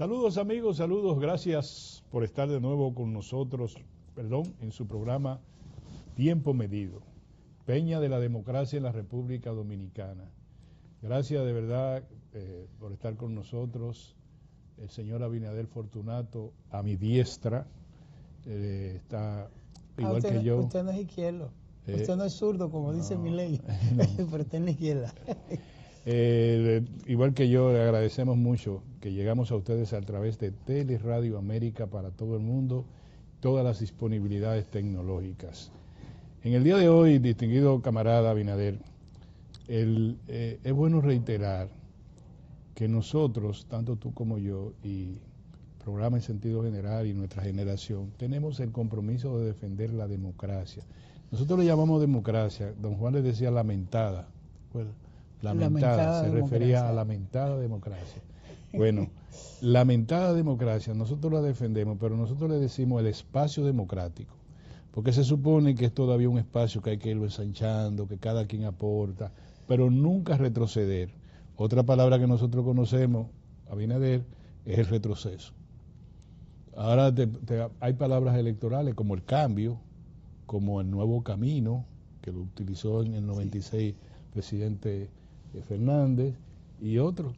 Saludos amigos, saludos, gracias por estar de nuevo con nosotros, en su programa Tiempo Medido, Peña de la Democracia en la República Dominicana. Gracias de verdad por estar con nosotros, el señor Abinader Fortunato a mi diestra, está igual que yo. Usted no es izquierdo, usted no es zurdo como dice Milei, pero usted no es izquierda. Igual que yo, le agradecemos mucho que llegamos a ustedes a través de Teleradio América para todo el mundo, todas las disponibilidades tecnológicas. En el día de hoy, distinguido camarada Abinader, es bueno reiterar que nosotros, tanto tú como yo, y programa en sentido general y nuestra generación, tenemos el compromiso de defender la democracia. Nosotros le llamamos democracia, don Juan le decía lamentada, lamentada, se refería a lamentada democracia. Bueno, lamentada democracia, nosotros la defendemos, pero nosotros le decimos el espacio democrático, porque se supone que es todavía un espacio que hay que irlo ensanchando, que cada quien aporta, pero nunca retroceder. Otra palabra que nosotros conocemos, Abinader, es el retroceso. Ahora hay palabras electorales como el cambio, como el nuevo camino, que lo utilizó en el 96 presidente Fernández y otros.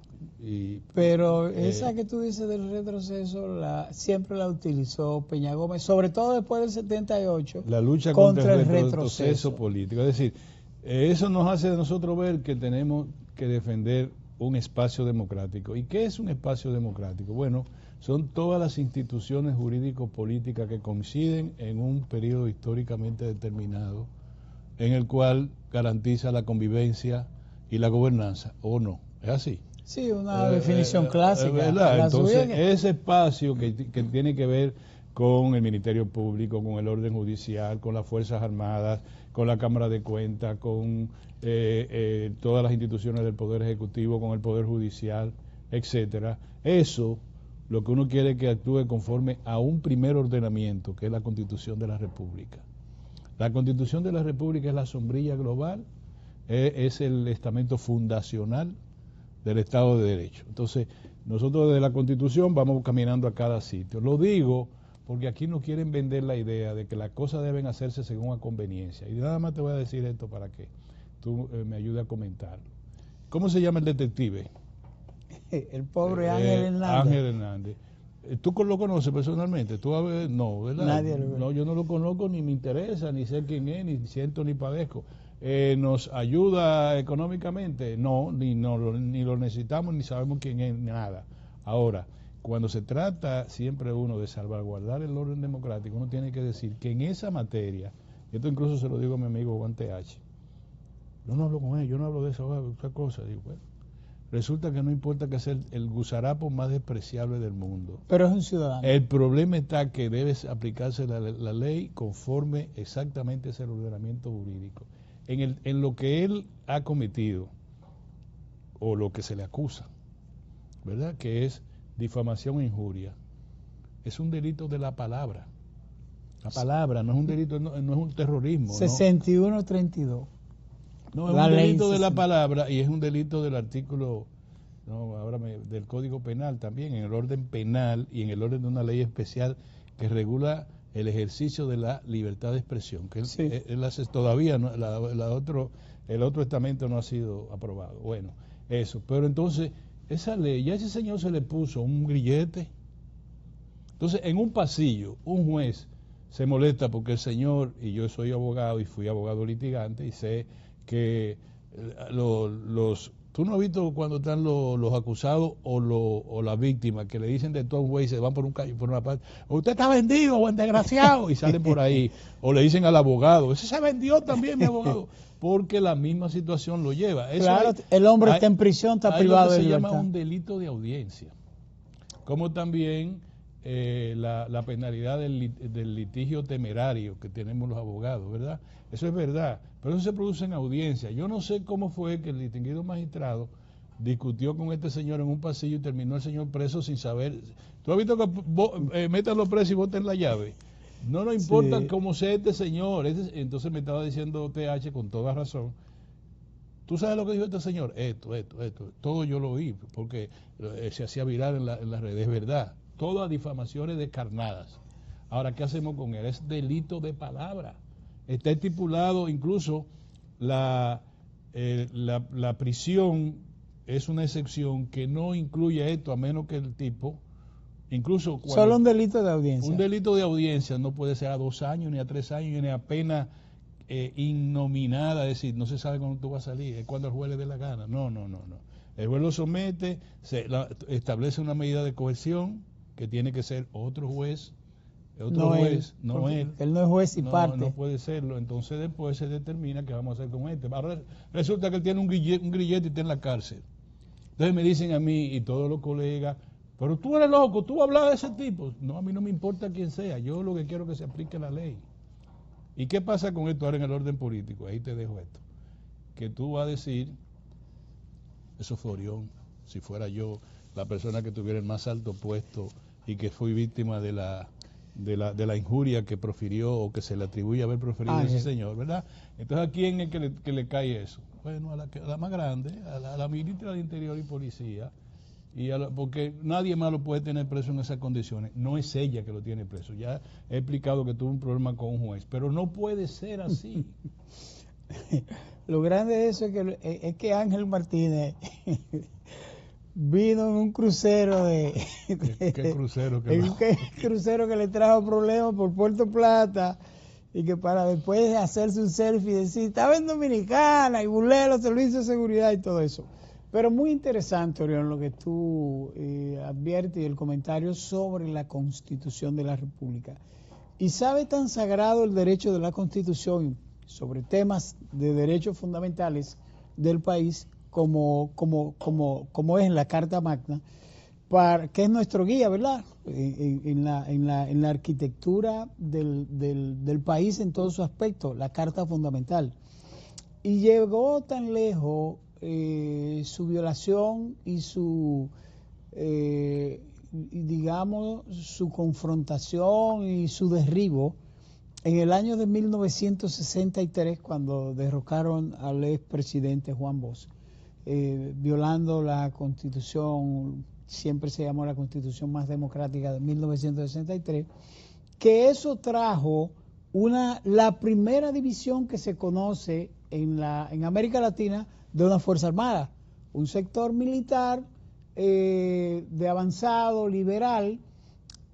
Pero esa que tú dices del retroceso siempre la utilizó Peña Gómez, sobre todo después del 78. La lucha contra el retroceso político. Es decir, eso nos hace de nosotros ver que tenemos que defender un espacio democrático. ¿Y qué es un espacio democrático? Bueno, son todas las instituciones jurídico-políticas que coinciden en un periodo históricamente determinado, en el cual garantiza la convivencia y la gobernanza, ¿o no? ¿Es así? Sí, una definición clásica. ¿Verdad? Entonces, ese espacio que tiene que ver con el Ministerio Público, con el orden judicial, con las Fuerzas Armadas, con la Cámara de Cuentas, con todas las instituciones del Poder Ejecutivo, con el Poder Judicial, etcétera. Eso, lo que uno quiere es que actúe conforme a un primer ordenamiento, que es la Constitución de la República. La Constitución de la República es la sombrilla global, es el estamento fundacional del Estado de Derecho. Entonces, nosotros desde la Constitución vamos caminando a cada sitio. Lo digo porque aquí nos quieren vender la idea de que las cosas deben hacerse según a conveniencia. Y nada más te voy a decir esto para que tú me ayudes a comentarlo. ¿Cómo se llama el detective? El pobre Ángel Hernández. Ángel Hernández. ¿Tú lo conoces personalmente? ¿Tú no, verdad? Nadie lo ve. No, yo no lo conozco, ni me interesa, ni sé quién es, ni siento ni padezco. ¿Nos ayuda económicamente? No, ni lo necesitamos, ni sabemos quién es, nada. Ahora, cuando se trata siempre uno de salvaguardar el orden democrático, uno tiene que decir que en esa materia, esto incluso se lo digo a mi amigo Juan TH, yo no hablo con él, yo no hablo de esa cosa, digo, bueno, resulta que no importa que sea el gusarapo más despreciable del mundo. Pero es un ciudadano. El problema está que debe aplicarse la ley conforme exactamente ese ordenamiento jurídico. En lo que él ha cometido, o lo que se le acusa, ¿verdad? Que es difamación e injuria. Es un delito de la palabra. La palabra no es un delito, no es un terrorismo. 6132. No, es un delito de la palabra y es un delito del artículo, del Código Penal también, en el orden penal y en el orden de una ley especial que regula el ejercicio de la libertad de expresión, que sí. Todavía no, el otro estamento no ha sido aprobado. Bueno, eso. Pero entonces, esa ley, ya ese señor se le puso un grillete. Entonces, en un pasillo, un juez se molesta porque el señor, y yo soy abogado y fui abogado litigante, y sé que tú no has visto cuando están los acusados o las víctimas que le dicen de todo un güey y se van por un calle, por una parte, usted está vendido, buen desgraciado, y salen por ahí, o le dicen al abogado, ese se vendió también, mi abogado, porque la misma situación lo lleva. Eso claro, el hombre está en prisión, está privado de libertad. Se llama un delito de audiencia, como también la penalidad del litigio temerario que tenemos los abogados, ¿verdad? Eso es verdad, pero eso se produce en audiencia. Yo no sé cómo fue que el distinguido magistrado discutió con este señor en un pasillo y terminó el señor preso sin saber. ¿Tú has visto que métanlo preso y boten la llave? No nos importa cómo sea este señor. Entonces me estaba diciendo TH con toda razón ¿Tú sabes lo que dijo este señor? Esto. Todo yo lo oí, porque se hacía viral en las redes. Es verdad. Todas difamaciones descarnadas. Ahora, ¿qué hacemos con él? Es delito de palabra. Está estipulado incluso la prisión es una excepción que no incluye esto, a menos que el tipo, incluso cuando... Solo un delito de audiencia. Un delito de audiencia no puede ser a 2 años, ni a 3 años, ni a pena innominada, es decir, no se sabe cuándo tú vas a salir, es cuando el juez le dé la gana. No. El juez lo somete, establece una medida de coerción que tiene que ser otro juez, no él. Él no es juez y parte. No puede serlo, entonces después se determina qué vamos a hacer con este. Ahora resulta que él tiene un grillete y está en la cárcel. Entonces me dicen a mí y todos los colegas, pero tú eres loco, tú hablas de ese tipo. No, a mí no me importa quién sea, yo lo que quiero es que se aplique la ley. ¿Y qué pasa con esto ahora en el orden político? Ahí te dejo esto. Que tú vas a decir, eso fue Orión, si fuera yo la persona que tuviera el más alto puesto y que fui víctima de la injuria que profirió o que se le atribuye haber proferido ese señor, ¿verdad? Entonces, ¿a quién es que le cae eso? Bueno, a la más grande, a la ministra de Interior y Policía, porque nadie más lo puede tener preso en esas condiciones. No es ella que lo tiene preso. Ya he explicado que tuvo un problema con un juez, pero no puede ser así. Lo grande de eso es que Ángel Martínez vino en un crucero ¿Qué crucero? Crucero que le trajo problemas por Puerto Plata, y que para después hacerse un selfie y decir, estaba en Dominicana y burlé los servicios de seguridad y todo eso. Pero muy interesante, Orión, lo que tú adviertes y el comentario sobre la Constitución de la República. Y sabe tan sagrado el derecho de la Constitución sobre temas de derechos fundamentales del país como es la Carta Magna, que es nuestro guía, ¿verdad? En la arquitectura del país en todo su aspecto, la Carta Fundamental. Y llegó tan lejos su violación y su confrontación y su derribo en el año de 1963, cuando derrocaron al expresidente Juan Bosch, violando la Constitución, siempre se llamó la Constitución más democrática de 1963, que eso trajo la primera división que se conoce en América Latina de una fuerza armada, un sector militar de avanzado, liberal,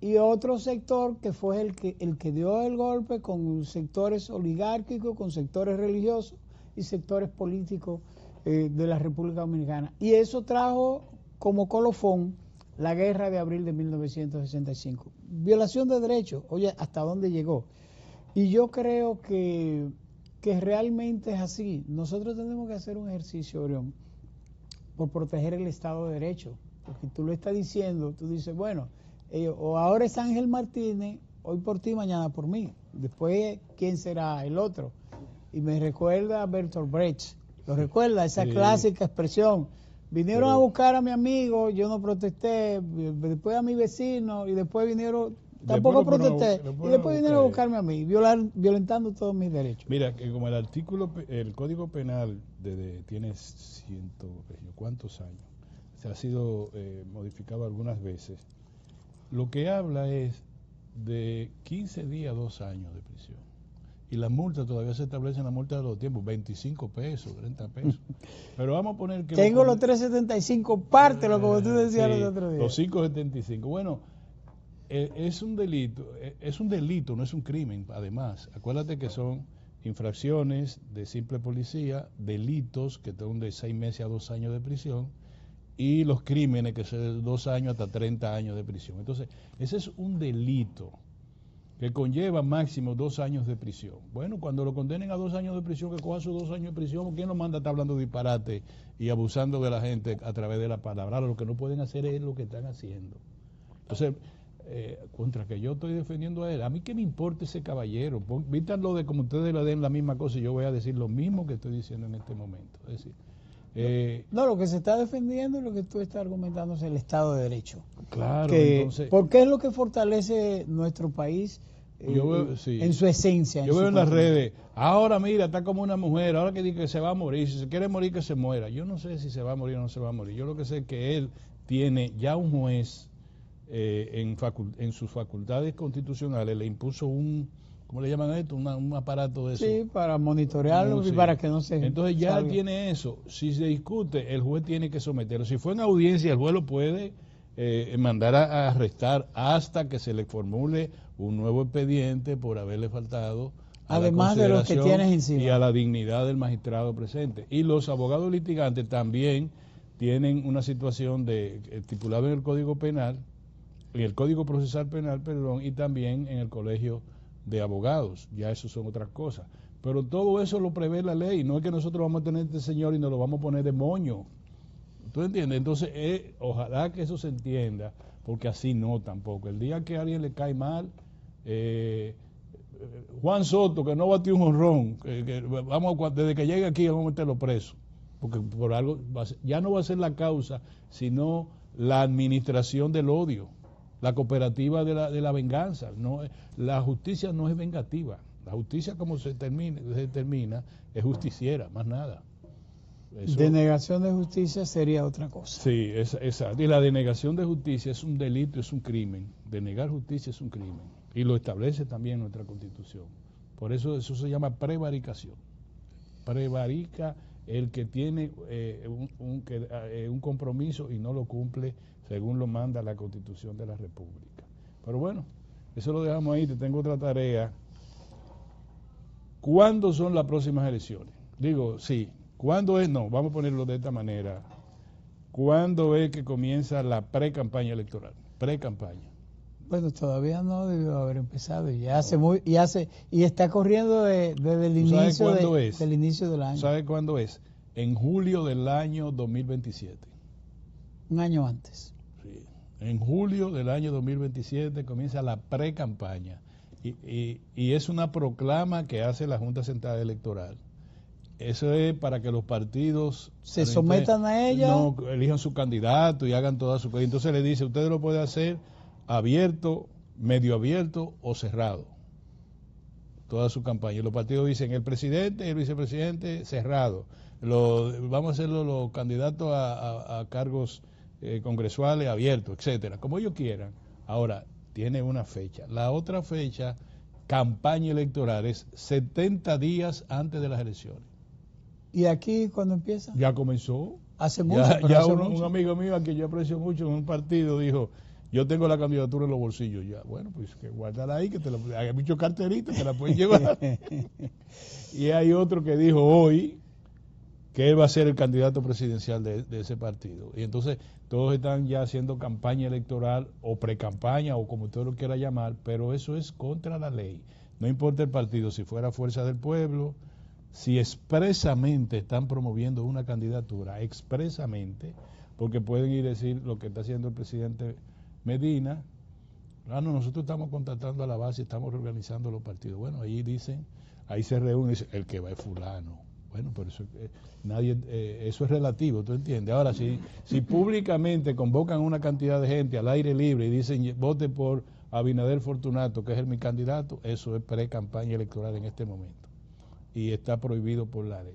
y otro sector que fue el que dio el golpe, con sectores oligárquicos, con sectores religiosos y sectores políticos de la República Dominicana. Y eso trajo como colofón la guerra de abril de 1965. Violación de derechos, oye, ¿hasta dónde llegó? Y yo creo que realmente es así. Nosotros tenemos que hacer un ejercicio, Orión, por proteger el Estado de Derecho. Porque tú lo estás diciendo, tú dices, bueno, o ahora es Ángel Martínez, hoy por ti, mañana por mí. Después, ¿quién será el otro? Y me recuerda a Bertolt Brecht. ¿Lo recuerda? Esa clásica expresión. Vinieron a buscar a mi amigo, yo no protesté, después a mi vecino, y después vinieron... Tampoco protesté, y después vinieron a buscarme a mí, violentando todos mis derechos. Mira, que como el Código Penal tiene ¿cuántos años? Se ha sido modificado algunas veces. Lo que habla es de 15 días, 2 años de prisión. Y las multas todavía se establecen, la multa de los tiempos, 25 pesos, 30 pesos. Pero vamos a poner que... Tengo los 375, pártelo como tú decías los otros días. Los 575. Bueno, es un delito, no es un crimen, además. Acuérdate que son infracciones de simple policía, delitos que son de 6 meses a 2 años de prisión, y los crímenes que son de 2 años hasta 30 años de prisión. Entonces, ese es un delito que conlleva máximo 2 años de prisión. Bueno, cuando lo condenen a 2 años de prisión, que coja sus 2 años de prisión, ¿quién lo manda a estar hablando disparate y abusando de la gente a través de la palabra? Ahora, lo que no pueden hacer es lo que están haciendo. Entonces, contra que yo estoy defendiendo a él, a mí qué me importa ese caballero, vítanlo de como ustedes le den la misma cosa y yo voy a decir lo mismo que estoy diciendo en este momento. Es decir, no, lo que se está defendiendo y lo que tú estás argumentando es el Estado de Derecho. Claro, entonces... Porque es lo que fortalece nuestro país, en su esencia. Yo veo en las redes, ahora mira, está como una mujer, ahora que dice que se va a morir, si se quiere morir que se muera. Yo no sé si se va a morir o no se va a morir. Yo lo que sé es que él tiene ya un juez en sus facultades constitucionales, le impuso ¿cómo le llaman esto? Un aparato de eso. Sí, para monitorearlo y para que no se... Entonces ya tiene eso. Si se discute, el juez tiene que someterlo. Si fue en audiencia, el juez lo puede mandar a arrestar hasta que se le formule un nuevo expediente por haberle faltado a además la de lo que tienes encima y a la dignidad del magistrado presente. Y los abogados litigantes también tienen una situación estipulada en el Código Penal, en el Código Procesal Penal, perdón, y también en el Colegio de Abogados. Ya eso son otras cosas. Pero todo eso lo prevé la ley. No es que nosotros vamos a tener este señor y nos lo vamos a poner de moño. ¿Tú entiendes? Entonces, ojalá que eso se entienda, porque así no tampoco. El día que a alguien le cae mal, Juan Soto, que no batió un jonrón, desde que llegue aquí vamos a meterlo preso, porque por algo ya no va a ser la causa, sino la administración del odio, la cooperativa de la venganza. No, la justicia no es vengativa, la justicia como se determina es justiciera, más nada. Denegación de justicia sería otra cosa. Sí, exacto. Y la denegación de justicia es un delito, es un crimen. Denegar justicia es un crimen. Y lo establece también nuestra Constitución. Por eso se llama prevaricación. Prevarica el que tiene un compromiso y no lo cumple según lo manda la Constitución de la República. Pero bueno, eso lo dejamos ahí. Te tengo otra tarea. ¿Cuándo son las próximas elecciones? Digo, sí. ¿Cuándo es? No, vamos a ponerlo de esta manera. ¿Cuándo es que comienza la pre-campaña electoral? Pre-campaña. Bueno, todavía no debió haber empezado. Y está corriendo desde el inicio del inicio del año. ¿Sabe cuándo es? En julio del año 2027. Un año antes. Sí. En julio del año 2027 comienza la pre-campaña. Y es una proclama que hace la Junta Central Electoral. Eso es para que los partidos se sometan a ella, no elijan su candidato y hagan toda su... Entonces le dice, ustedes lo pueden hacer abierto, medio abierto o cerrado. Toda su campaña. Y los partidos dicen, el presidente y el vicepresidente cerrado. Vamos a hacerlo los candidatos a cargos congresuales abiertos, etcétera, como ellos quieran. Ahora, tiene una fecha. La otra fecha, campaña electoral, es 70 días antes de las elecciones. ¿Y aquí cuándo empieza? Ya comenzó. Hace mucho. Un amigo mío a quien yo aprecio mucho en un partido dijo, yo tengo la candidatura en los bolsillos ya. Bueno, pues que guárdala ahí, que hay muchos carteritos, te la pueden llevar. Y hay otro que dijo hoy que él va a ser el candidato presidencial de ese partido. Y entonces todos están ya haciendo campaña electoral o pre-campaña o como usted lo quiera llamar, pero eso es contra la ley. No importa el partido, si fuera Fuerza del Pueblo, si expresamente están promoviendo una candidatura, expresamente, porque pueden ir a decir lo que está haciendo el presidente Medina, nosotros estamos contratando a la base, estamos reorganizando los partidos. Bueno, ahí dicen, ahí se reúne, dice, el que va es fulano. Bueno, pero eso, eso es relativo, ¿tú entiendes? Ahora, si públicamente convocan una cantidad de gente al aire libre y dicen, vote por Abinader Fortunato, que es mi candidato, eso es pre-campaña electoral en este momento. Y está prohibido por la ley.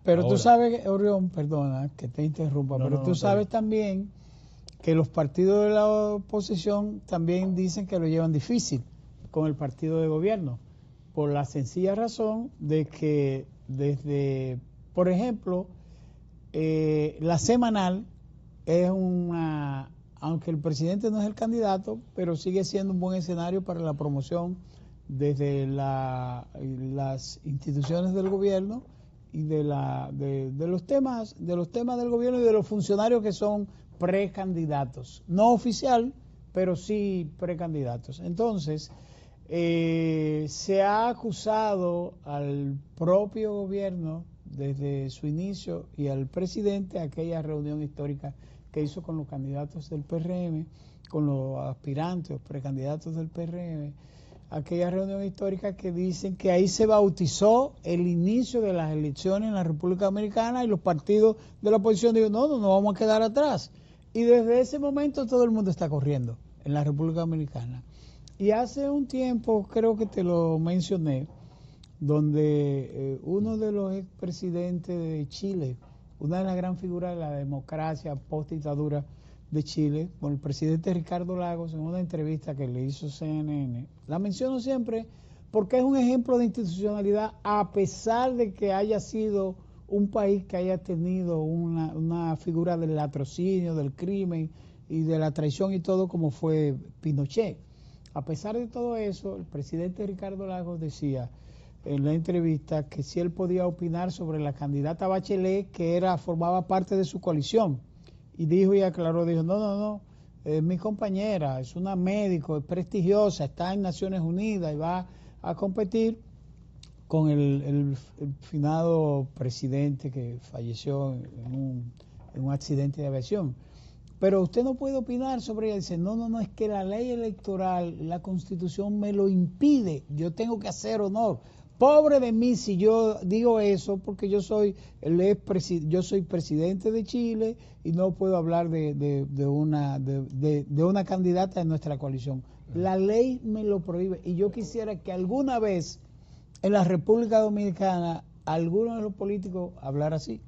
Pero ahora, tú sabes, Orión, perdona que te interrumpa, pero tú sabes también que los partidos de la oposición también dicen que lo llevan difícil con el partido de gobierno, por la sencilla razón de que desde, por ejemplo, la semanal es aunque el presidente no es el candidato, pero sigue siendo un buen escenario para la promoción desde las instituciones del gobierno y de los temas del gobierno y de los funcionarios que son precandidatos, no oficial, pero sí precandidatos. Entonces, se ha acusado al propio gobierno desde su inicio y al presidente aquella reunión histórica que hizo con los candidatos del PRM, con los aspirantes, los precandidatos del PRM, aquella reunión histórica que dicen que ahí se bautizó el inicio de las elecciones en la República Dominicana y los partidos de la oposición dijeron, no vamos a quedar atrás. Y desde ese momento todo el mundo está corriendo en la República Dominicana. Y hace un tiempo, creo que te lo mencioné, donde uno de los expresidentes de Chile, una de las gran figuras de la democracia post-dictadura de Chile, con el presidente Ricardo Lagos, en una entrevista que le hizo CNN, la menciono siempre porque es un ejemplo de institucionalidad, a pesar de que haya sido un país que haya tenido una figura del latrocinio, del crimen y de la traición y todo, como fue Pinochet. A pesar de todo eso, el presidente Ricardo Lagos decía en la entrevista que si él podía opinar sobre la candidata Bachelet, que formaba parte de su coalición. Y dijo y aclaró, dijo, no, es mi compañera, es una médico, es prestigiosa, está en Naciones Unidas y va a competir con el finado presidente que falleció en un accidente de aviación. Pero usted no puede opinar sobre ella. Dice, no, es que la ley electoral, la Constitución me lo impide. Yo tengo que hacer honor. Pobre de mí si yo digo eso, porque yo soy presidente de Chile y no puedo hablar de una candidata de nuestra coalición. La ley me lo prohíbe y yo quisiera que alguna vez en la República Dominicana alguno de los políticos hablara así.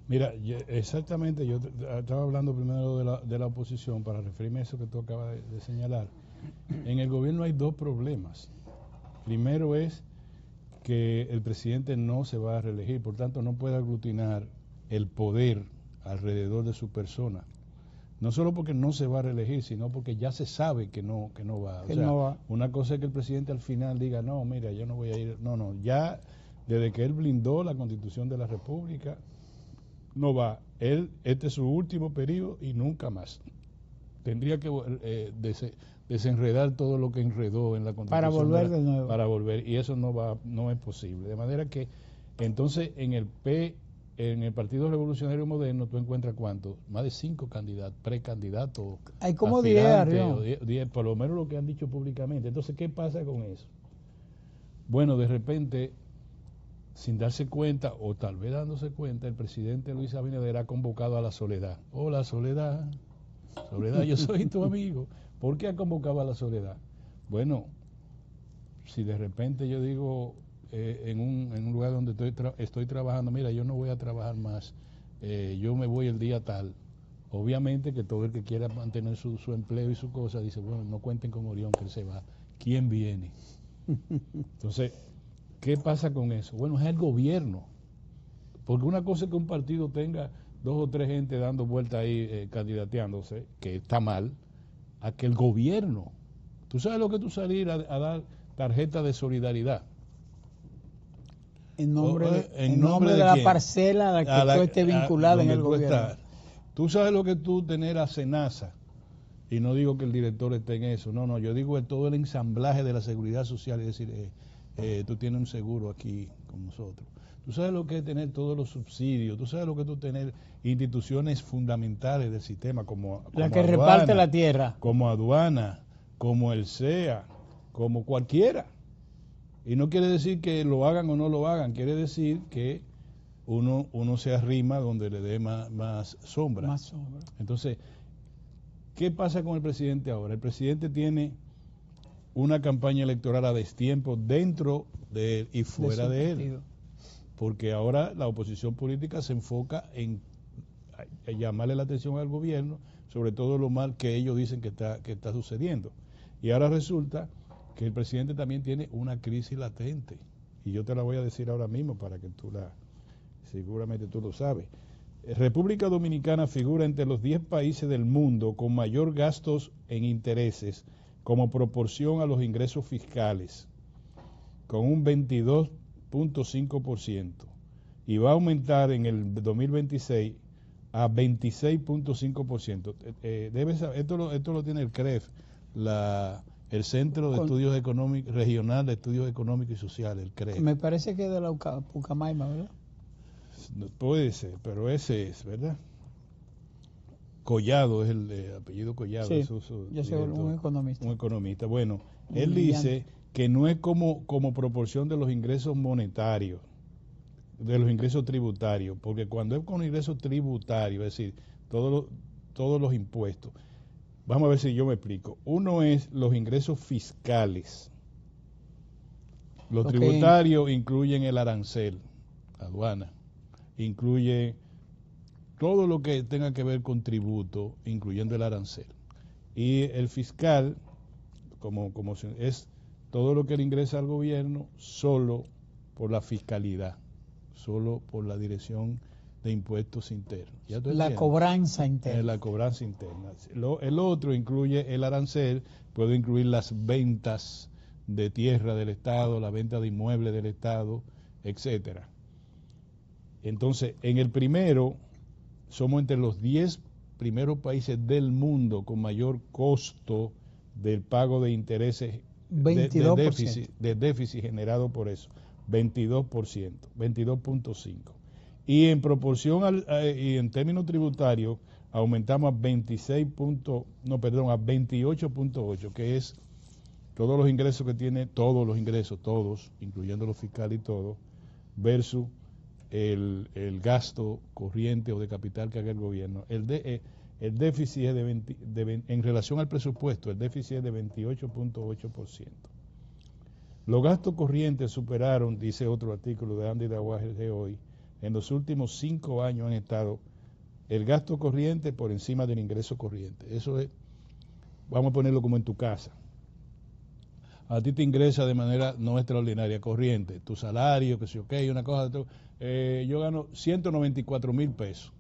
Mira, exactamente, yo estaba hablando primero de la oposición para referirme a eso que tú acabas de señalar. En el gobierno hay dos problemas. Primero es que el presidente no se va a reelegir, por tanto no puede aglutinar el poder alrededor de su persona. No solo porque no se va a reelegir, sino porque ya se sabe que no va. O sea, una cosa es que el presidente al final diga, no, mira, yo no voy a ir. No, ya desde que él blindó la Constitución de la República, no va. Este es su último periodo y nunca más. Tendría que desenredar todo lo que enredó en la Constitución. Para volver de nuevo. Para volver, y eso no es posible. De manera que, entonces, en el Partido Revolucionario Moderno, tú encuentras ¿cuántos? Más de 5 candidatos, precandidatos. Hay como 10, 10, por lo menos lo que han dicho públicamente. Entonces, ¿qué pasa con eso? Bueno, de repente, sin darse cuenta, o tal vez dándose cuenta, el presidente Luis Abinader ha convocado a la Soledad. Hola, Soledad, yo soy tu amigo. ¿Por qué ha convocado a la Soledad? Bueno, si de repente yo digo en un lugar donde estoy trabajando, mira, yo no voy a trabajar más, yo me voy el día tal. Obviamente que todo el que quiera mantener su empleo y su cosa dice, bueno, no cuenten con Orión, que él se va. ¿Quién viene? Entonces, ¿qué pasa con eso? Bueno, es el gobierno. Porque una cosa es que un partido tenga 2 o 3 gente dando vuelta ahí, candidateándose, que está mal, a que el gobierno, tú sabes lo que tú salir a dar tarjeta de solidaridad. En nombre de la parcela a la que tú estés vinculado en el gobierno. Tú sabes lo que tú tener a Senasa, y no digo que el director esté en eso, no, yo digo todo el ensamblaje de la seguridad social, es decir, tú tienes un seguro aquí con nosotros. Tú sabes lo que es tener todos los subsidios, tú sabes lo que es tener instituciones fundamentales del sistema como la que aduana, reparte la tierra. Como aduana, como el SEA, como cualquiera. Y no quiere decir que lo hagan o no lo hagan, quiere decir que uno se arrima donde le dé más sombra. Más sombra. Entonces, ¿qué pasa con el presidente ahora? El presidente tiene una campaña electoral a destiempo dentro de él y fuera de él. Porque ahora la oposición política se enfoca en llamarle la atención al gobierno sobre todo lo mal que ellos dicen que está sucediendo. Y ahora resulta que el presidente también tiene una crisis latente. Y yo te la voy a decir ahora mismo para que seguramente tú lo sabes. República Dominicana figura entre los 10 países del mundo con mayor gastos en intereses como proporción a los ingresos fiscales, con un 22.5%, y va a aumentar en el 2026 a 26.5%. Debes saber, esto lo tiene el CREF, el Centro de Estudios Económicos Regional de Estudios Económicos y Sociales, el CREF. Me parece que es de la Pucamaima, ¿verdad? Puede ser, pero ese es, ¿verdad? Collado es el apellido Collado. Sí, yo soy un economista. Un economista. Bueno, él dice que no es como proporción de los ingresos monetarios, de los ingresos tributarios, porque cuando es con ingresos tributarios, es decir, todos los impuestos, vamos a ver si yo me explico. Uno es los ingresos fiscales. Los tributarios incluyen el arancel, aduana, incluye todo lo que tenga que ver con tributo, incluyendo el arancel. Y el fiscal, como es todo lo que le ingresa al gobierno solo por la fiscalidad, solo por la dirección de impuestos internos. La cobranza interna. La cobranza interna. El otro incluye el arancel, puede incluir las ventas de tierra del Estado, la venta de inmuebles del Estado, etcétera. Entonces, en el primero, somos entre los 10 primeros países del mundo con mayor costo del pago de intereses de déficit generado por eso, 22%, 22.5%. Y en proporción y en términos tributarios aumentamos a 28.8, que es todos los ingresos que tiene, todos, incluyendo los fiscales y todo, versus el gasto corriente o de capital que haga el gobierno. El déficit es en relación al presupuesto, el déficit es de 28.8%. Los gastos corrientes superaron, dice otro artículo de Andy Dawager de hoy, en los últimos 5 años han estado el gasto corriente por encima del ingreso corriente. Eso es, vamos a ponerlo como en tu casa. A ti te ingresa de manera no extraordinaria, corriente, tu salario, que si ok, una cosa, yo gano 194,000 pesos.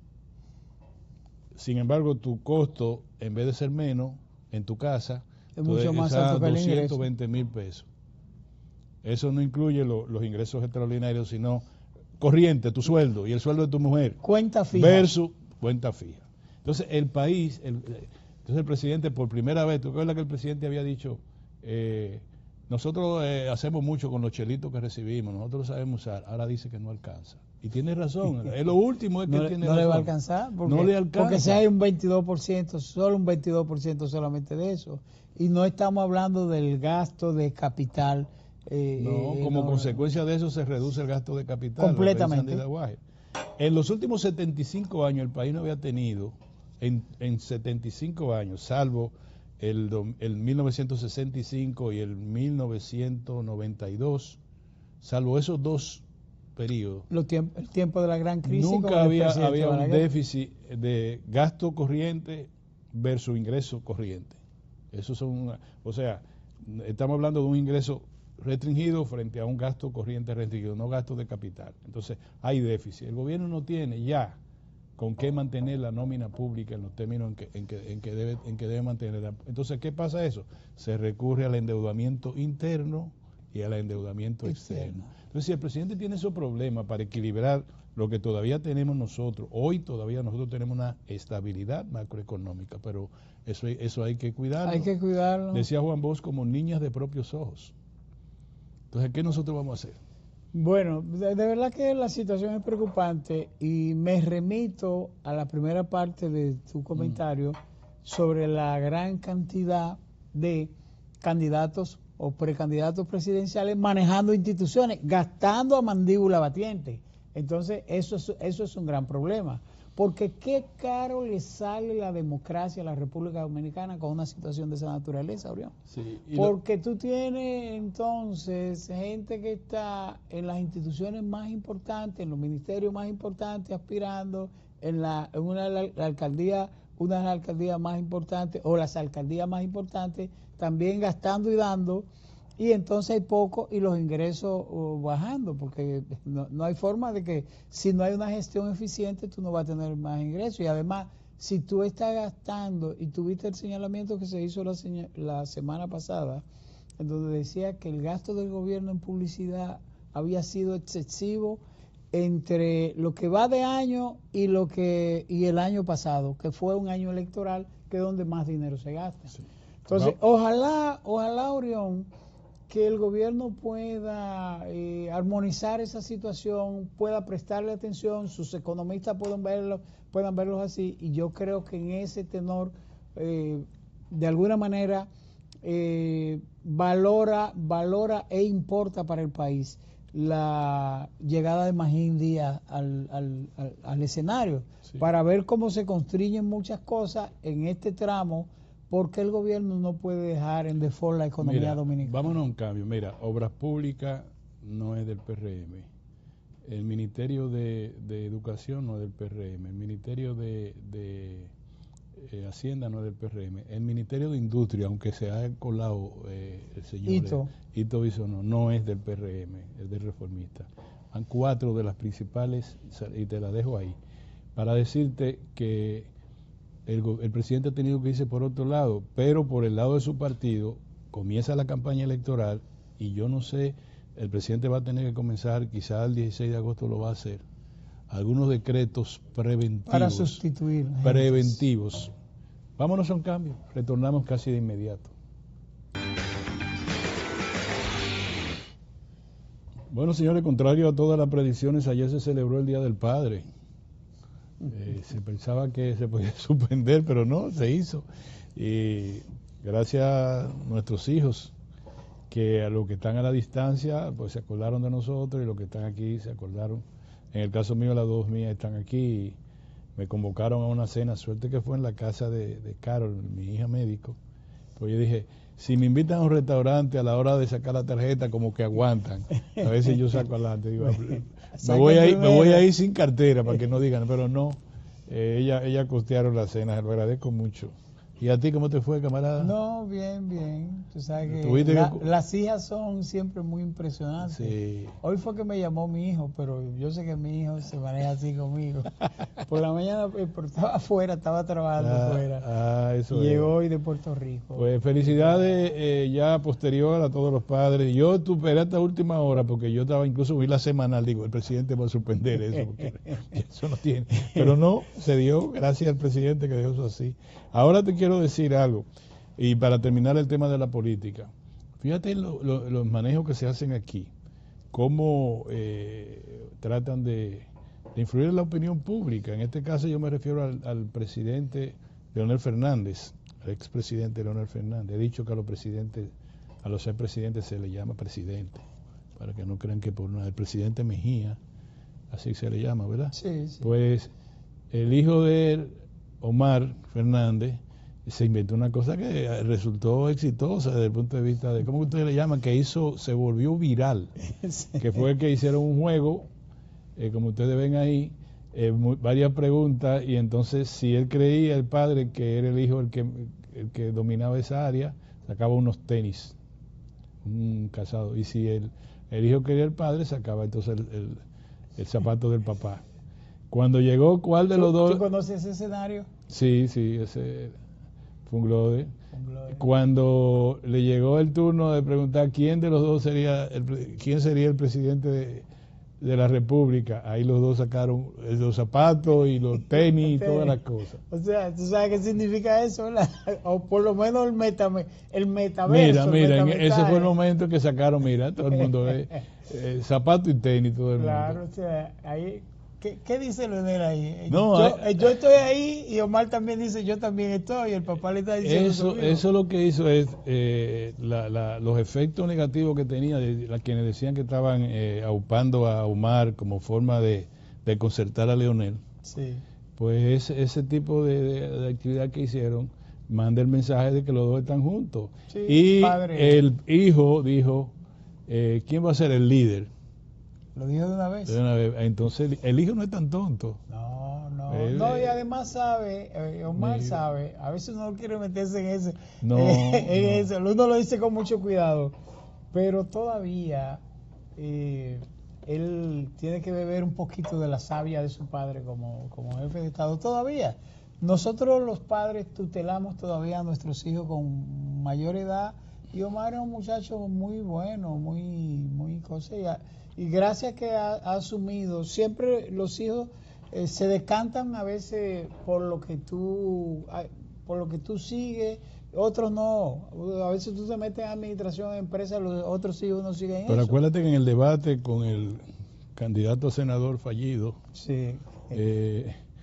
Sin embargo, tu costo, en vez de ser menos, en tu casa, es mucho más alto que el ingreso. 220,000 pesos. Eso no incluye los ingresos extraordinarios, sino corriente, tu sueldo y el sueldo de tu mujer. Cuenta fija. Versus cuenta fija. Entonces, el país, entonces el presidente, por primera vez, ¿tú recuerdas que el presidente había dicho, nosotros hacemos mucho con los chelitos que recibimos, nosotros lo sabemos usar, ahora dice que no alcanza? Y tiene razón, es lo último es que no, tiene no razón. No le va a alcanzar, no le alcanza. Porque si hay un 22%, solo un 22% solamente de eso. Y no estamos hablando del gasto de capital. Como consecuencia de eso se reduce el gasto de capital. Completamente. En los últimos 75 años el país no había tenido, en 75 años, salvo el 1965 y el 1992, salvo esos dos periodos, el tiempo de la gran crisis, nunca había un déficit de gasto corriente versus ingreso corriente. Esos son, o sea, estamos hablando de un ingreso restringido frente a un gasto corriente restringido, no gasto de capital. Entonces hay déficit. El gobierno no tiene ya con qué mantener la nómina pública en los términos en que debe mantenerla. Entonces, ¿qué pasa eso? Se recurre al endeudamiento interno y al endeudamiento externo. Entonces, si el presidente tiene esos problemas para equilibrar lo que todavía tenemos nosotros, hoy todavía nosotros tenemos una estabilidad macroeconómica, pero eso hay que cuidarlo. Hay que cuidarlo. Decía Juan Bosch, como niñas de propios ojos. Entonces, ¿qué nosotros vamos a hacer? Bueno, de verdad que la situación es preocupante y me remito a la primera parte de tu comentario sobre la gran cantidad de candidatos o precandidatos presidenciales manejando instituciones, gastando a mandíbula batiente. Entonces, eso es un gran problema. Porque qué caro le sale la democracia a la República Dominicana con una situación de esa naturaleza, Orión. Sí, porque tú tienes entonces gente que está en las instituciones más importantes, en los ministerios más importantes, aspirando en una de las alcaldías más importantes o las alcaldías más importantes, también gastando y dando. Y entonces hay poco y los ingresos bajando, porque no hay forma de que si no hay una gestión eficiente tú no vas a tener más ingresos. Y además, si tú estás gastando, y tuviste el señalamiento que se hizo la semana pasada, en donde decía que el gasto del gobierno en publicidad había sido excesivo entre lo que va de año y el año pasado, que fue un año electoral, que es donde más dinero se gasta. Sí. Entonces, ojalá, Orión, que el gobierno pueda armonizar esa situación, pueda prestarle atención, sus economistas puedan verlos así, y yo creo que en ese tenor, de alguna manera, valora e importa para el país la llegada de Magín Díaz al escenario, sí, para ver cómo se construyen muchas cosas en este tramo ¿por qué el gobierno no puede dejar en default la economía dominicana? Vámonos a un cambio. Mira, Obras Públicas no es del PRM. El Ministerio de Educación no es del PRM. El Ministerio de Hacienda no es del PRM. El Ministerio de Industria, aunque se ha colado el señor Ito Bisonó, no es del PRM, es del Reformista. Han 4 de las principales, y te la dejo ahí, para decirte que el presidente ha tenido que irse por otro lado, pero por el lado de su partido comienza la campaña electoral y yo no sé, el presidente va a tener que comenzar, quizás el 16 de agosto lo va a hacer, algunos decretos preventivos. Para sustituir. Preventivos. Vámonos a un cambio, retornamos casi de inmediato. Bueno, señores, contrario a todas las predicciones, ayer se celebró el Día del Padre. Se pensaba que se podía suspender, pero no, se hizo. Y gracias a nuestros hijos, que a los que están a la distancia, pues se acordaron de nosotros, y los que están aquí se acordaron. En el caso mío, las 2 mías están aquí y me convocaron a una cena, suerte que fue en la casa de Carol, mi hija médico. Pues yo dije, si me invitan a un restaurante a la hora de sacar la tarjeta, como que aguantan. A veces yo saco adelante, digo, me voy a ir sin cartera para que no digan, pero no, ella costearon la cena, lo agradezco mucho. ¿Y a ti cómo te fue, camarada? No, bien, bien. Tú sabes que las hijas son siempre muy impresionantes. Sí. Hoy fue que me llamó mi hijo, pero yo sé que mi hijo se maneja así conmigo. Por la mañana estaba afuera, estaba trabajando afuera. Eso llegó hoy de Puerto Rico. Pues felicidades ya posterior a todos los padres. Yo esperé hasta última hora porque yo estaba incluso vi la semanal, digo, el presidente va a suspender eso, porque eso no tiene. Pero no, se dio, gracias al presidente que dejó eso así. Ahora te quiero decir algo, y para terminar el tema de la política, fíjate los manejos que se hacen aquí, cómo tratan de influir en la opinión pública. En este caso yo me refiero al presidente Leonel Fernández, al expresidente Leonel Fernández. He dicho que a los 6 presidentes se le llama presidente, para que no crean que por el presidente Mejía, así se le llama, ¿verdad? Sí, sí. Pues el hijo de él, Omar Fernández, se inventó una cosa que resultó exitosa desde el punto de vista de, ¿cómo ustedes le llaman? Que se volvió viral, sí. Que fue que hicieron un juego, como ustedes ven ahí, varias preguntas, y entonces si él creía, el padre, que era el hijo el que dominaba esa área, sacaba unos tenis, un calzado, y si el hijo quería el padre, sacaba entonces el zapato del papá. Cuando llegó, ¿cuál de los dos? ¿Tú conoces ese escenario? Sí, ese fue un Glode. Cuando le llegó el turno de preguntar quién de los dos sería el presidente de la República, ahí los dos sacaron los zapatos y los tenis y todas las cosas. O sea, ¿tú sabes qué significa eso, verdad? O por lo menos el metaverso. Mira, ese fue el momento que sacaron, mira, todo el mundo ve zapatos y tenis, todo el mundo. Claro, o sea, ahí... ¿Qué dice Leonel ahí? No, yo estoy ahí y Omar también dice yo también estoy, y el papá le está diciendo eso lo que hizo es los efectos negativos que tenía de quienes decían que estaban aupando a Omar como forma de concertar a Leonel. Sí. Pues ese tipo de actividad que hicieron manda el mensaje de que los dos están juntos. Sí, y padre. El hijo dijo, ¿quién va a ser el líder? Lo dijo de una vez. Entonces, el hijo no es tan tonto. No, y además sabe, Omar sabe, a veces uno no quiere meterse en ese. Eso, uno lo dice con mucho cuidado, pero todavía él tiene que beber un poquito de la savia de su padre como jefe de Estado. Todavía. Nosotros los padres tutelamos todavía a nuestros hijos con mayor edad, y Omar es un muchacho muy bueno, muy cosa. Y gracias que ha asumido, siempre los hijos se decantan a veces por lo que tú sigues, otros no. A veces tú te metes en administración de empresas, los otros hijos no siguen eso. Pero acuérdate que en el debate con el candidato a senador fallido, sí,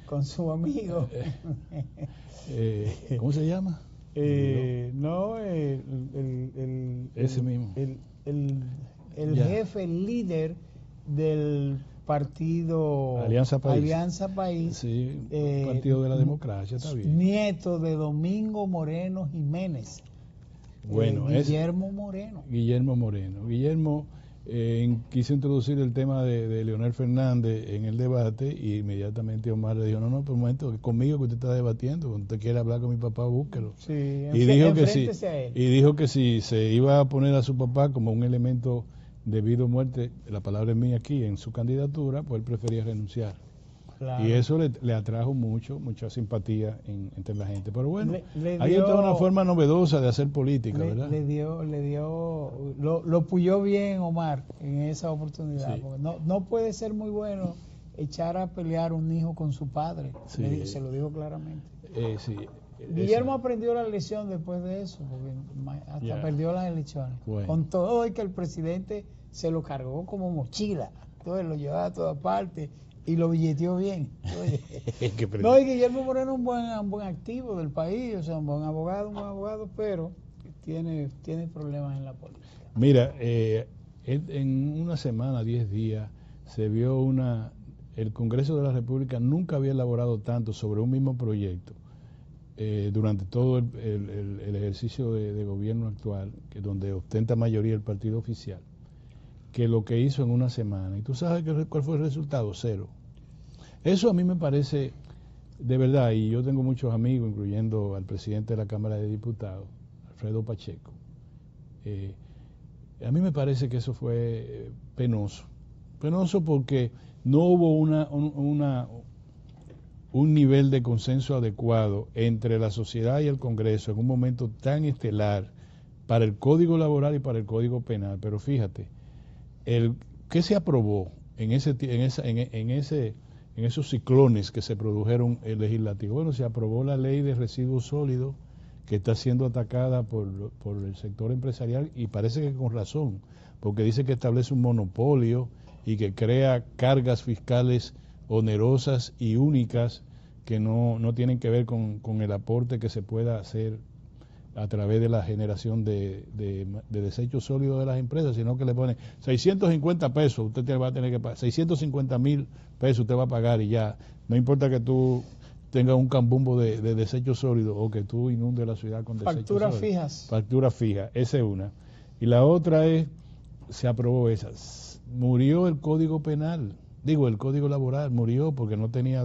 con su amigo, ¿cómo se llama? Ese mismo. El jefe, el líder del partido Alianza País, sí, Partido de la Democracia, está bien. Nieto de Domingo Moreno Jiménez. Bueno, Guillermo Moreno. Guillermo quiso introducir el tema de Leonel Fernández en el debate y inmediatamente Omar le dijo, no, por un momento, conmigo que usted está debatiendo, cuando usted quiere hablar con mi papá, búsquelo. Sí, y dijo que si se iba a poner a su papá como un elemento de vida o muerte, la palabra es mía aquí, en su candidatura, pues él prefería renunciar. Claro. Y eso le atrajo mucha simpatía entre la gente. Pero bueno, hay toda una forma novedosa de hacer política, ¿verdad? Lo puyó bien Omar en esa oportunidad. Sí. Porque no puede ser muy bueno echar a pelear un hijo con su padre. Sí. Se lo dijo claramente. Sí. Guillermo aprendió la lección después de eso, porque hasta perdió las elecciones. Bueno. Con todo y que el presidente se lo cargó como mochila. Entonces lo llevaba a todas partes. Y lo billeteó bien. No, y Guillermo Moreno es un buen activo del país, o sea, un buen abogado, pero tiene problemas en la política. Mira, en una semana, 10 días, se vio el Congreso de la República nunca había elaborado tanto sobre un mismo proyecto durante todo el ejercicio de gobierno actual, donde ostenta mayoría el partido oficial, que lo que hizo en una semana. ¿Y tú sabes cuál fue el resultado? 0. Eso a mí me parece, de verdad, y yo tengo muchos amigos, incluyendo al presidente de la Cámara de Diputados, Alfredo Pacheco. A mí me parece que eso fue penoso. Penoso porque no hubo un nivel de consenso adecuado entre la sociedad y el Congreso en un momento tan estelar para el Código Laboral y para el Código Penal. Pero fíjate, ¿qué se aprobó en esos ciclones que se produjeron el legislativo? Bueno, se aprobó la ley de residuos sólidos que está siendo atacada por el sector empresarial y parece que con razón, porque dice que establece un monopolio y que crea cargas fiscales onerosas y únicas que no tienen que ver con el aporte que se pueda hacer a través de la generación de desechos sólidos de las empresas, sino que le pone 650 pesos, usted va a tener que pagar, 650,000 pesos usted va a pagar y ya, no importa que tú tengas un cambumbo de desechos sólidos o que tú inundes la ciudad con desechos sólidos. Facturas fijas. Facturas fijas, esa es una. Y la otra se aprobó esa, murió el Código Penal, el Código Laboral, murió porque no tenía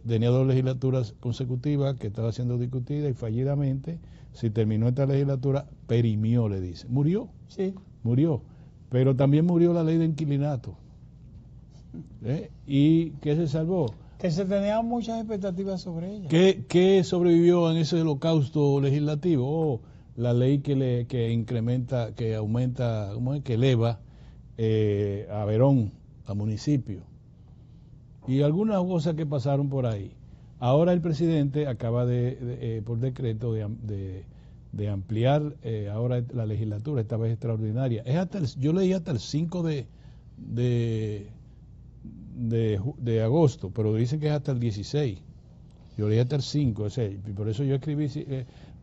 tenía dos legislaturas consecutivas que estaba siendo discutida y fallidamente, si terminó esta legislatura, perimió, le dice. Murió. Sí. Murió. Pero también murió la ley de inquilinato. ¿Y qué se salvó? Que se tenían muchas expectativas sobre ella. ¿Qué sobrevivió en ese holocausto legislativo? La ley que incrementa, que aumenta, que eleva a Verón, a municipio. Y algunas cosas que pasaron por ahí. Ahora el presidente acaba por decreto de ampliar ahora la legislatura, esta vez extraordinaria. Yo leí hasta el 5 de agosto, pero dicen que es hasta el 16. Yo leí hasta el 5, y por eso yo escribí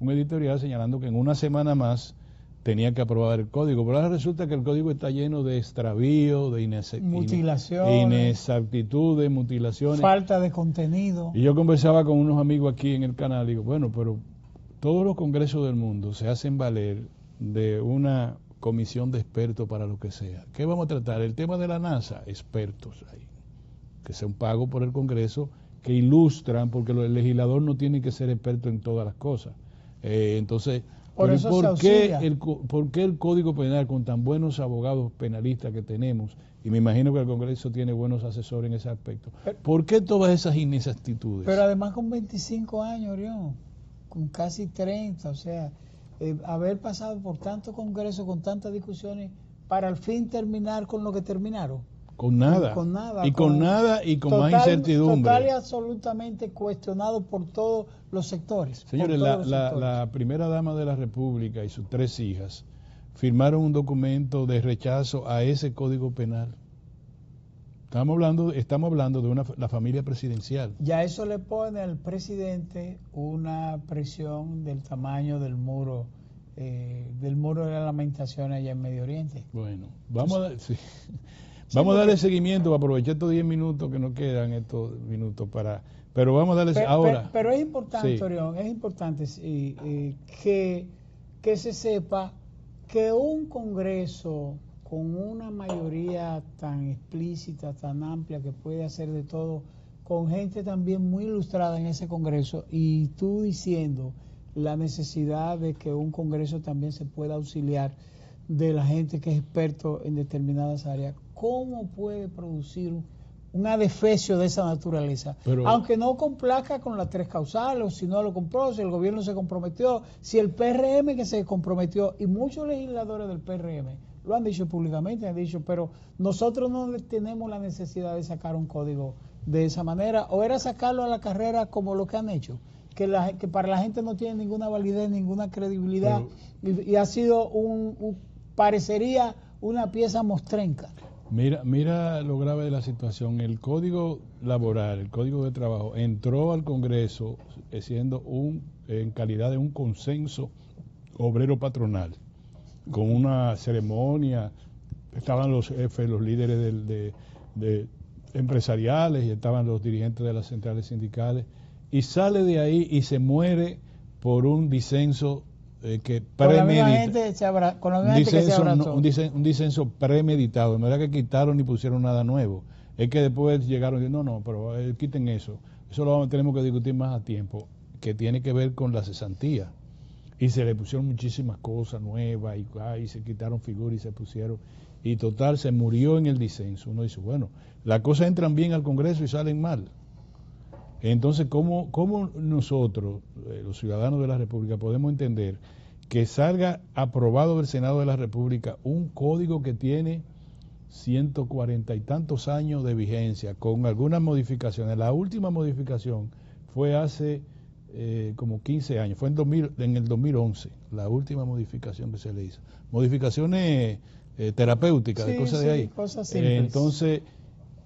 un editorial señalando que en una semana más tenía que aprobar el código, pero ahora resulta que el código está lleno de extravío, de inexactitudes, mutilaciones. Falta de contenido. Y yo conversaba con unos amigos aquí en el canal y digo, bueno, pero todos los congresos del mundo se hacen valer de una comisión de expertos para lo que sea. ¿Qué vamos a tratar? El tema de la NASA, expertos ahí, que sea un pago por el Congreso, que ilustran, porque el legislador no tiene que ser experto en todas las cosas. Entonces... ¿Por qué el Código Penal, con tan buenos abogados penalistas que tenemos, y me imagino que el Congreso tiene buenos asesores en ese aspecto, por qué todas esas inexactitudes? Pero además con 25 años, Orión, con casi 30, o sea, haber pasado por tantos congresos, con tantas discusiones, para al fin terminar con lo que terminaron. Con nada. Con nada. Y con más incertidumbre. Total y absolutamente cuestionado por todos los sectores. Señores, la primera dama de la República y sus 3 hijas firmaron un documento de rechazo a ese Código Penal. Estamos hablando de la familia presidencial. Ya eso le pone al presidente una presión del tamaño del muro de la lamentación allá en Medio Oriente. Bueno, vamos a... Sí. Vamos a darle seguimiento, para aprovechar estos 10 minutos que nos quedan, pero vamos a darle ahora. Pero es importante, Sí. Orión, es importante que se sepa que un Congreso con una mayoría tan explícita, tan amplia, que puede hacer de todo, con gente también muy ilustrada en ese Congreso, y tú diciendo la necesidad de que un Congreso también se pueda auxiliar de la gente que es experto en determinadas áreas, ¿cómo puede producir un adefesio de esa naturaleza? Pero, aunque no complazca con las tres causales, o si no lo compró, si el gobierno se comprometió, si el PRM que se comprometió, y muchos legisladores del PRM lo han dicho públicamente, han dicho, pero nosotros no tenemos la necesidad de sacar un código de esa manera, o era sacarlo a la carrera como lo que han hecho, que para la gente no tiene ninguna validez, ninguna credibilidad, y ha sido parecería una pieza mostrenca. Mira lo grave de la situación. El código laboral, el código de trabajo, entró al Congreso siendo en calidad de un consenso obrero patronal, con una ceremonia. Estaban los jefes, los líderes de empresariales, y estaban los dirigentes de las centrales sindicales, y sale de ahí y se muere por un disenso que premeditado, un disenso premeditado, de manera que quitaron y pusieron nada nuevo. Es que después llegaron y no, pero quiten eso tenemos que discutir más a tiempo, que tiene que ver con la cesantía, y se le pusieron muchísimas cosas nuevas, y se quitaron figuras y se pusieron, y total se murió en el disenso. Uno dice, bueno, las cosas entran bien al Congreso y salen mal. Entonces, ¿cómo nosotros, los ciudadanos de la República, podemos entender que salga aprobado del Senado de la República un código que tiene 140 y tantos años de vigencia, con algunas modificaciones? La última modificación fue hace como 15 años, fue en el 2011, la última modificación que se le hizo. Modificaciones terapéuticas, de cosas de ahí. Cosas simples. Entonces,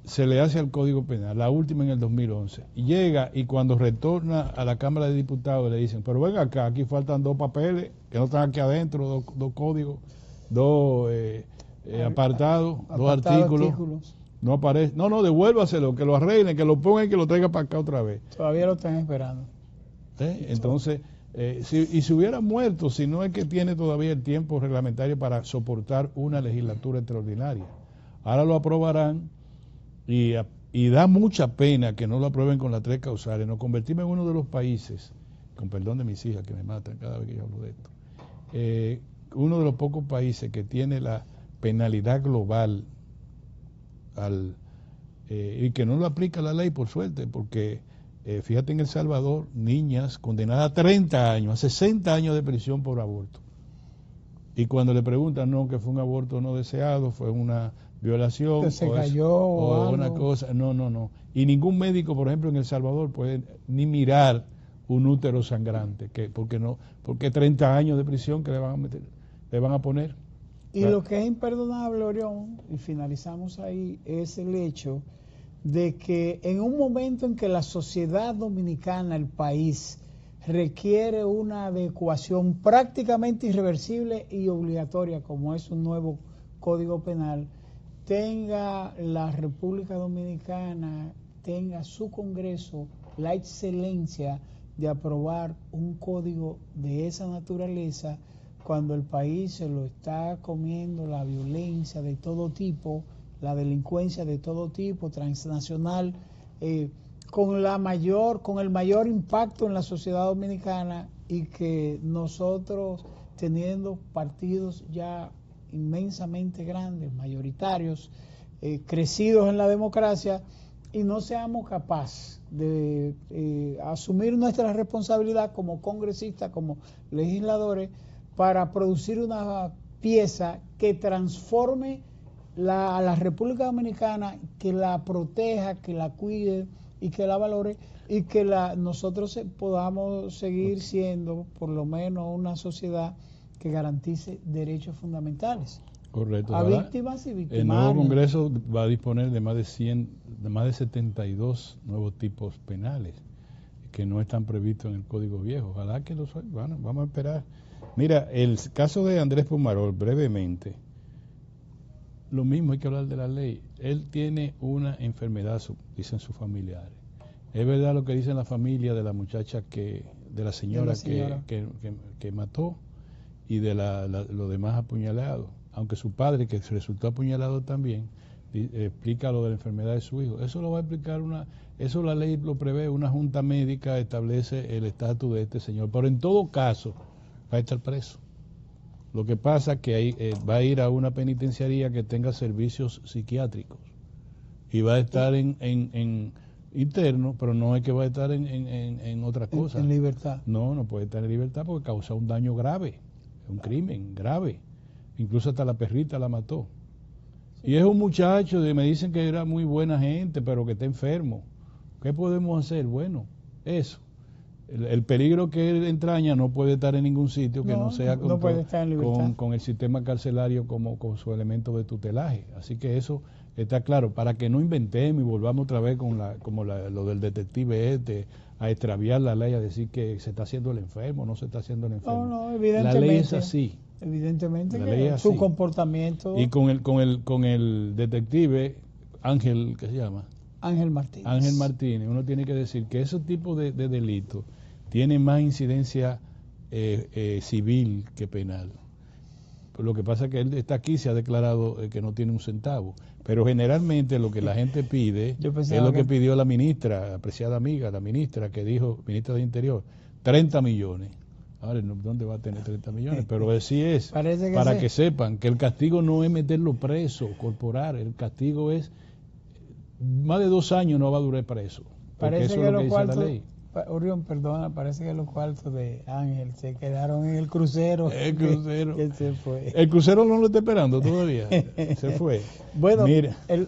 se le hace al Código Penal, la última en el 2011, y llega, y cuando retorna a la Cámara de Diputados le dicen, pero venga acá, aquí faltan 2 papeles que no están aquí adentro, 2 códigos, 2 apartados, 2 artículos, no aparece, no, devuélvaselo, que lo arreglen, que lo pongan y que lo traiga para acá otra vez. Todavía lo están esperando. Entonces, si se hubiera muerto, si no es que tiene todavía el tiempo reglamentario para soportar una legislatura extraordinaria. Ahora lo aprobarán. Y da mucha pena que no lo aprueben con las 3 causales. Nos convertimos en uno de los países, con perdón de mis hijas que me matan cada vez que yo hablo de esto, uno de los pocos países que tiene la penalidad global y que no lo aplica la ley, por suerte, porque fíjate, en El Salvador, niñas condenadas a 30 años, a 60 años de prisión por aborto. Y cuando le preguntan, no, que fue un aborto no deseado, fue una violación, que se cayó o una cosa, no. Y ningún médico, por ejemplo, en El Salvador puede ni mirar un útero sangrante, porque 30 años de prisión que le van a poner. Y lo que es imperdonable, Orión, y finalizamos ahí, es el hecho de que en un momento en que la sociedad dominicana, el país, requiere una adecuación prácticamente irreversible y obligatoria, como es un nuevo Código Penal, tenga la República Dominicana, tenga su Congreso la excelencia de aprobar un código de esa naturaleza, cuando el país se lo está comiendo la violencia de todo tipo, la delincuencia de todo tipo, transnacional, con el mayor impacto en la sociedad dominicana, y que nosotros, teniendo partidos ya inmensamente grandes, mayoritarios, crecidos en la democracia, y no seamos capaces de asumir nuestra responsabilidad como congresistas, como legisladores, para producir una pieza que transforme a la República Dominicana, que la proteja, que la cuide y que la valore, y que nosotros podamos seguir siendo por lo menos una sociedad que garantice derechos fundamentales. Correcto. A víctimas y victimarios. El nuevo Congreso va a disponer de más de 72 nuevos tipos penales que no están previstos en el Código Viejo. Ojalá que los vamos a esperar. Mira, el caso de Andrés Pumarol, brevemente. Lo mismo hay que hablar de la ley. Él tiene una enfermedad, dicen sus familiares. Es verdad lo que dicen la familia de la muchacha de la señora, que mató y de los demás apuñalados. Aunque su padre, que resultó apuñalado también, explica lo de la enfermedad de su hijo. Eso lo va a explicar eso la ley lo prevé, una junta médica establece el estatus de este señor. Pero en todo caso, va a estar preso. Lo que pasa es que va a ir a una penitenciaría que tenga servicios psiquiátricos y va a estar en interno, pero no es que va a estar en otra cosa. En libertad. No puede estar en libertad porque causa un daño grave, un crimen grave. Incluso hasta la perrita la mató. Y es un muchacho, me dicen que era muy buena gente, pero que está enfermo. ¿Qué podemos hacer? Bueno, eso. El peligro que él entraña no puede estar en ningún sitio que no sea con el sistema carcelario como con su elemento de tutelaje. Así que eso está claro, para que no inventemos y volvamos otra vez lo del detective a extraviar la ley, a decir que se está haciendo el enfermo, no se está haciendo el enfermo. No, evidentemente. La ley es así. Evidentemente que su comportamiento. Y con el detective Ángel, ¿qué se llama? Ángel Martínez. Ángel Martínez, uno tiene que decir que ese tipo de delitos tiene más incidencia civil que penal. Pero lo que pasa es que él está aquí, se ha declarado que no tiene un centavo. Pero generalmente lo que la gente pide es lo que pidió la ministra, apreciada amiga, la ministra que dijo, ministra de Interior, 30 millones. Ahora, ¿dónde va a tener 30 millones? Pero así es, para que sepan que el castigo no es meterlo preso, corporal, el castigo es más de 2 años no va a durar preso. Porque eso es lo que dice la ley. Orión, perdona, parece que los cuartos de Ángel se quedaron en el crucero. El crucero. Que se fue. El crucero no lo está esperando todavía. Se fue. Bueno,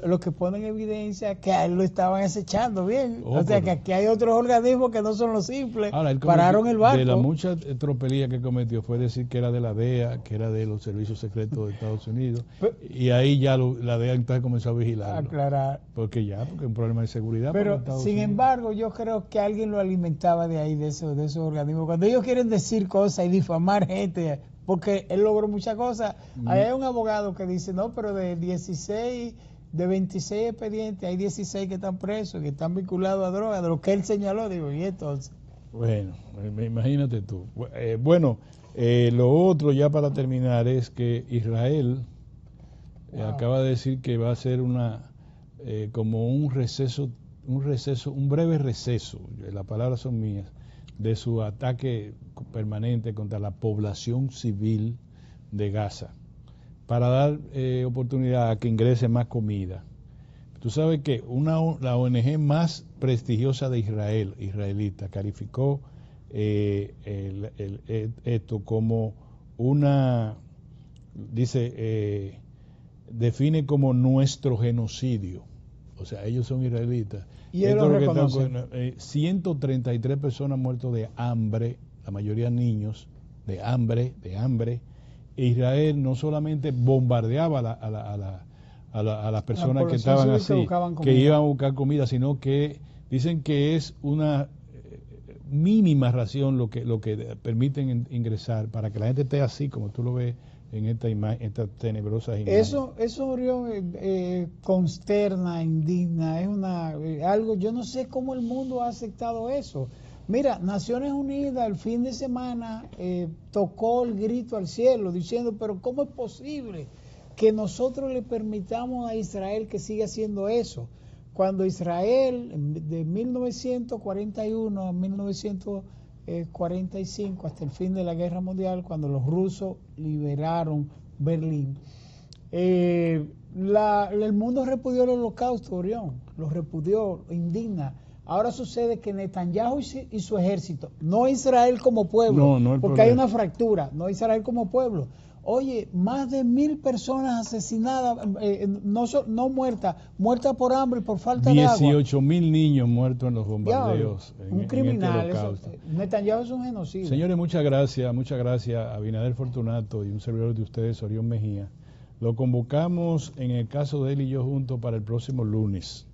lo que pone en evidencia que a él lo estaban acechando bien. O sea, que aquí hay otros organismos que no son los simples. Ahora, pararon el barco. De la mucha tropelía que cometió fue decir que era de la DEA, que era de los servicios secretos de Estados Unidos. Y ahí ya la DEA entonces comenzó a vigilarlo. Aclarar. Porque es un problema de seguridad. Pero, sin embargo, yo creo que alguien lo alimentaba de ahí, de esos organismos. Cuando ellos quieren decir cosas y difamar gente, porque él logró muchas cosas. Ahí hay un abogado que dice, no, pero de 26 expedientes, hay 16 que están presos, que están vinculados a drogas, de lo que él señaló, digo, ¿y entonces? Bueno, imagínate tú. Lo otro ya para terminar es que Israel acaba de decir que va a hacer como un breve receso, las palabras son mías, de su ataque permanente contra la población civil de Gaza, para dar oportunidad a que ingrese más comida. Tú sabes que la ONG más prestigiosa de Israel, israelita, calificó esto como define como nuestro genocidio. O sea, ellos son israelitas. Y ellos lo reconocen. 133 personas muertas de hambre, la mayoría niños, de hambre. Israel no solamente bombardeaba a las personas que estaban así, que iban a buscar comida, sino que dicen que es una mínima ración lo que permiten ingresar para que la gente esté así como tú lo ves en esta tenebrosa imagen. Eso Orión, consterna, indigna, es algo, yo no sé cómo el mundo ha aceptado eso. Mira, Naciones Unidas el fin de semana tocó el grito al cielo diciendo, pero ¿cómo es posible que nosotros le permitamos a Israel que siga haciendo eso? Cuando Israel, de 1941 a 1945, hasta el fin de la Guerra Mundial, cuando los rusos liberaron Berlín, el mundo repudió el Holocausto, Orión, lo repudió, indigna. Ahora sucede que Netanyahu y su ejército, no Israel como pueblo, porque hay una fractura, no Israel como pueblo. Oye, más de 1,000 personas asesinadas, no muertas por hambre y por falta de agua. 18,000 niños muertos en los bombardeos. Un criminal. Netanyahu es un genocidio. Señores, muchas gracias a Abinader Fortunato y un servidor de ustedes, Orión Mejía. Lo convocamos en el caso de él y yo juntos para el próximo lunes.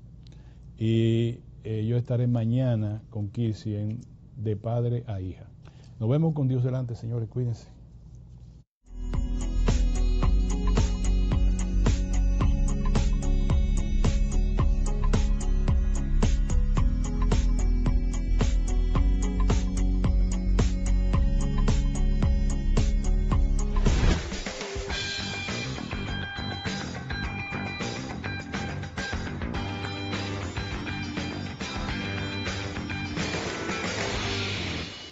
Y yo estaré mañana con Kirsi de padre a hija. Nos vemos con Dios delante, señores, cuídense.